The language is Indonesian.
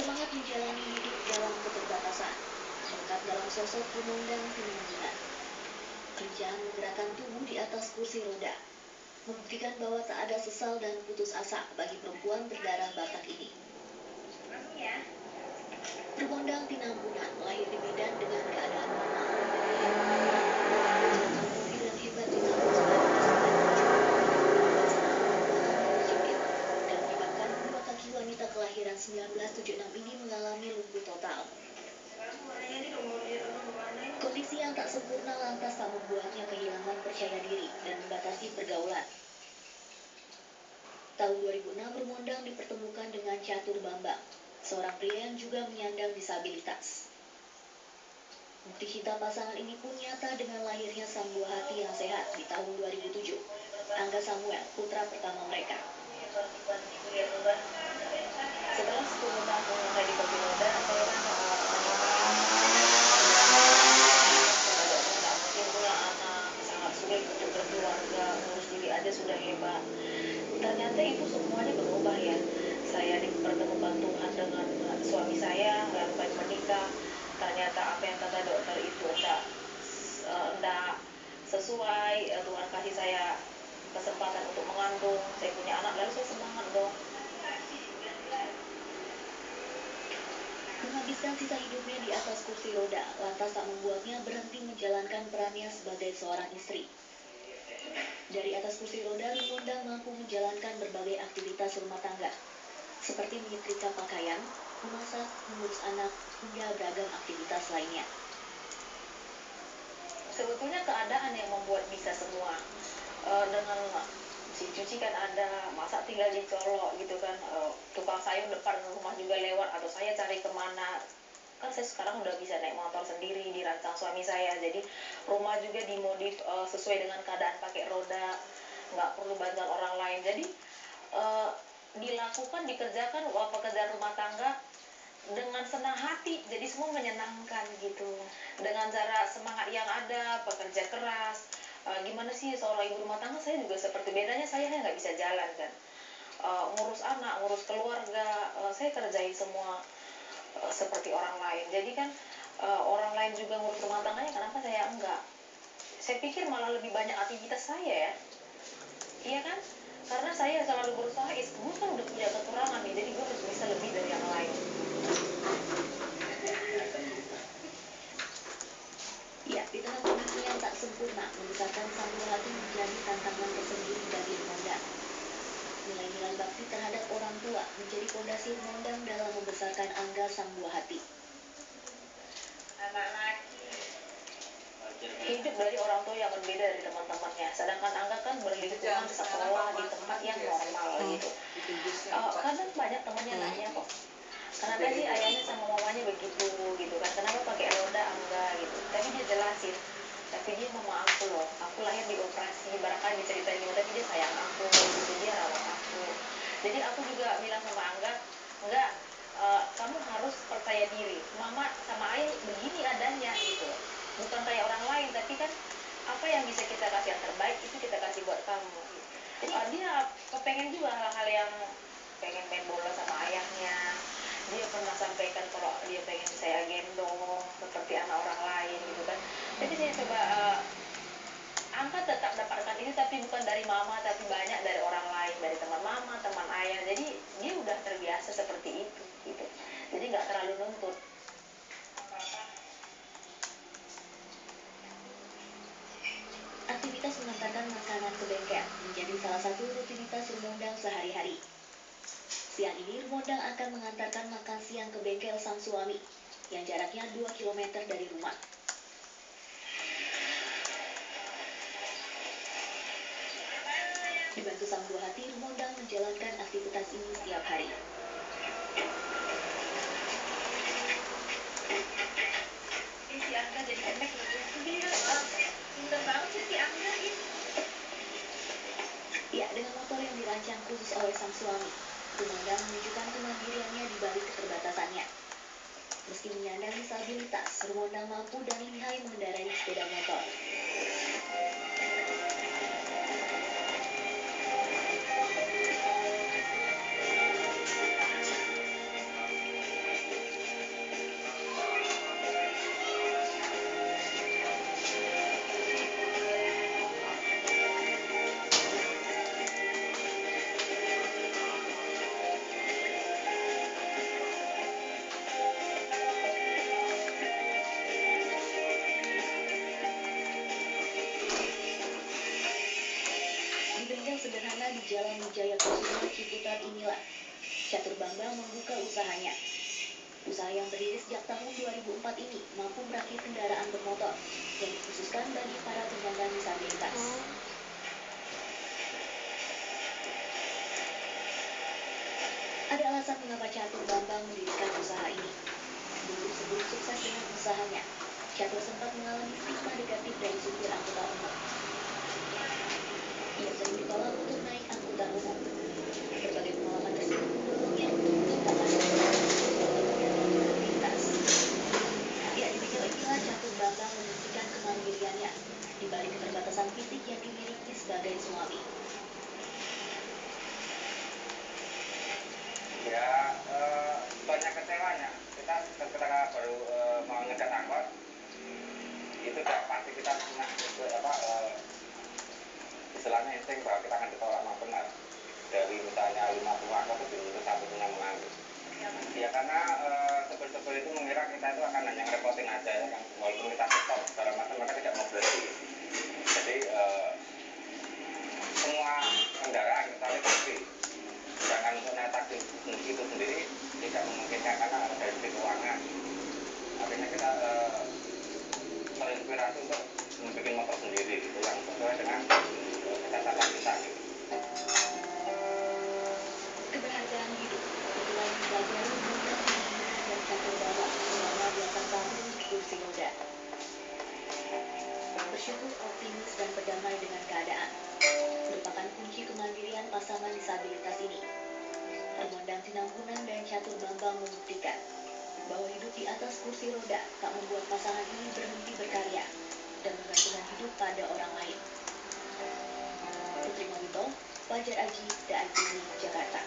Semangat menjalani hidup dalam keterbatasan melekat dalam sosok Rumondang Tinambunan. Kerjaan menggerakkan tubuh di atas kursi roda membuktikan bahwa tak ada sesal dan putus asa bagi perempuan berdarah Batak ini. Rumondang Tinambunan lahir di Medan dengan keadaan normal. Kecelakaan mobil yang hebat di tahun 1977 dan menyebabkan kedua kaki wanita kelahiran 1976 ini mengalami lumpuh total. Kondisi yang tak sempurna lantas tak membuatnya kehilangan percaya diri dan membatasi pergaulan. Tahun 2006 Rumondang dipertemukan dengan Catur Bambang, seorang pria yang juga menyandang disabilitas. Bukti cinta pasangan ini pun nyata dengan lahirnya sang buah hati yang sehat di tahun 2007. Angga Samuel, putra pertama mereka. Setelah 10 tahun mulai di kursi roda, saya kan mungkin punya anak, sangat sulit untuk berkeluarga, ngurus diri aja sudah hebat. Ternyata itu semuanya berubah ya. Saya dipertemukan Tuhan dengan suami saya, lalu kami menikah. Ternyata apa yang kata dokter itu enggak sesuai. Tuhan kasih saya kesempatan untuk mengandung, saya punya anak, lalu saya semangat dong. Menghabiskan sisa hidupnya di atas kursi roda, lantas tak membuatnya berhenti menjalankan perannya sebagai seorang istri. Dari atas kursi roda, Rumondang mampu menjalankan berbagai aktivitas rumah tangga, seperti menyetrika pakaian, memasak, mengurus anak, hingga beragam aktivitas lainnya. Sebetulnya keadaan yang membuat bisa semua. Dengan si cuci kan ada, masak tinggal dicolok gitu kan, tukang sayur depan rumah juga lewat, atau saya cari kemana. Kan saya sekarang udah bisa naik motor sendiri, dirancang suami saya, jadi rumah juga dimodif sesuai dengan keadaan pakai roda, nggak perlu bantuan orang lain. Jadi dikerjakan pekerjaan rumah tangga dengan senang hati, jadi semua menyenangkan gitu. Dengan cara semangat yang ada, pekerja keras. Gimana sih seorang ibu rumah tangga, saya juga seperti bedanya saya nggak bisa jalan kan. Ngurus anak, ngurus keluarga, saya kerjain semua seperti orang lain. Jadi kan orang lain juga ngurus rumah tangganya, kenapa saya enggak? Saya pikir malah lebih banyak aktivitas saya ya. Iya kan? Karena saya selalu berusaha, gue kan udah punya kekurangan nih, jadi gue harus bisa lebih dari yang lain. Ya, di tengah kondisi yang tak sempurna, membesarkan sang buah hati menjadi tantangan tersendiri bagi Rumondang. Nilai-nilai bakti terhadap orang tua menjadi fondasi Rumondang dalam membesarkan Angga sang buah hati. Anak laki. Hidup dari orang tua yang berbeda dari teman-temannya, sedangkan Angga kan berlingkungan sekolah di tempat yang normal gitu. Kadang banyak temannya nanya kok, kenapa sih ayahnya sama mamanya begitu gitu kan, kenapa pakai roda Angga gitu. Tapi dia jelasin, tapi dia mama aku loh, aku lahir di operasi, barangkali diceritain gitu, tapi dia sayang aku gitu, dia rawat aku. Jadi aku juga bilang sama Angga, enggak, kamu harus percaya diri, mama sama ayah begini adanya gitu, bukan kayak orang lain, tapi kan apa yang bisa kita kasih yang terbaik itu kita kasih buat kamu. Jadi dia kepengen juga hal-hal yang pengen main bola sama ayahnya. Dia pernah sampaikan kalau dia pengen saya gendong seperti anak orang lain gitu kan. Jadi saya coba Angka tetap dapatkan ini, tapi bukan dari mama, tapi banyak dari orang lain, dari teman mama, teman ayah. Jadi dia udah terbiasa seperti itu gitu. Jadi nggak terlalu nuntut. Aktivitas mengantarkan makanan ke bengkel menjadi salah satu rutinitas Rumondang sehari-hari. Siang ini Rumondang akan mengantarkan makan siang ke bengkel sang suami yang jaraknya 2 km dari rumah. Dibantu sang buah hati, Rumondang menjalankan aktivitas ini setiap hari. Si Angga jadi kemek loh. Pintar banget sih si Angga ini. Ya, dengan motor yang dirancang khusus oleh sang suami, Rumondang menunjukkan kemandiriannya di balik keterbatasannya. Meski menyandang disabilitas, Rumondang mampu dan lihai mengendarai sepeda motor. Bambang membuka usahanya. Usaha yang berdiri sejak tahun 2004 ini mampu merakit kendaraan bermotor yang dikhususkan bagi para penyandang disabilitas. Ada alasan mengapa Catur Bambang mendirikan usaha ini. Dulu sebelum sukses dengan usahanya, Catur sempat mengalami stigma negatif dari supir angkutan umum. Ia sering ditolak untuk naik angkutan umum. Berbagai pengalaman tersebut mendorongnya untuk menciptakan lintas. Ya, demikian inilah Catur Bambang membuktikan kemandiriannya di balik keterbatasan fisik yang dimiliki sebagai suami. Ya, banyak kecewanya. Kita ketika baru mau ngecat angkot, itu udah pasti kita punya istilahnya insting bahwa kita akan ditolak sama benar. Dari misalnya 50 angkot itu belum tentu satu punya mengambil. Ya karena supir-supir itu mengira kita itu akan hanya ngerepotin aja ya kan. Walaupun kita stop segala macam, mereka tidak mau berhenti. Jadi semua kendaraan kecuali taksi. Sedangkan untuk naik taksi itu sendiri tidak memungkinkan karena harus dari segi keuangan. Akhirnya kita terinspirasi untuk membuat motor sendiri gitu yang sesuai dengan kecacatan kita gitu. Keberhargaan hidup itulah yang dipelajari Bambang dan Catur Bambang selama 8 tahun di kursi roda. Bersyukur, optimis, dan berdamai dengan keadaan merupakan kunci kemandirian pasangan disabilitas ini. Hermondang Sinampunan dan Catur Bambang membuktikan bahwa hidup di atas kursi roda tak membuat pasangan ini berhenti berkarya dan menggantungkan hidup pada orang lain. Putri Mawito, Fajar Aji, The ITV, Jakarta.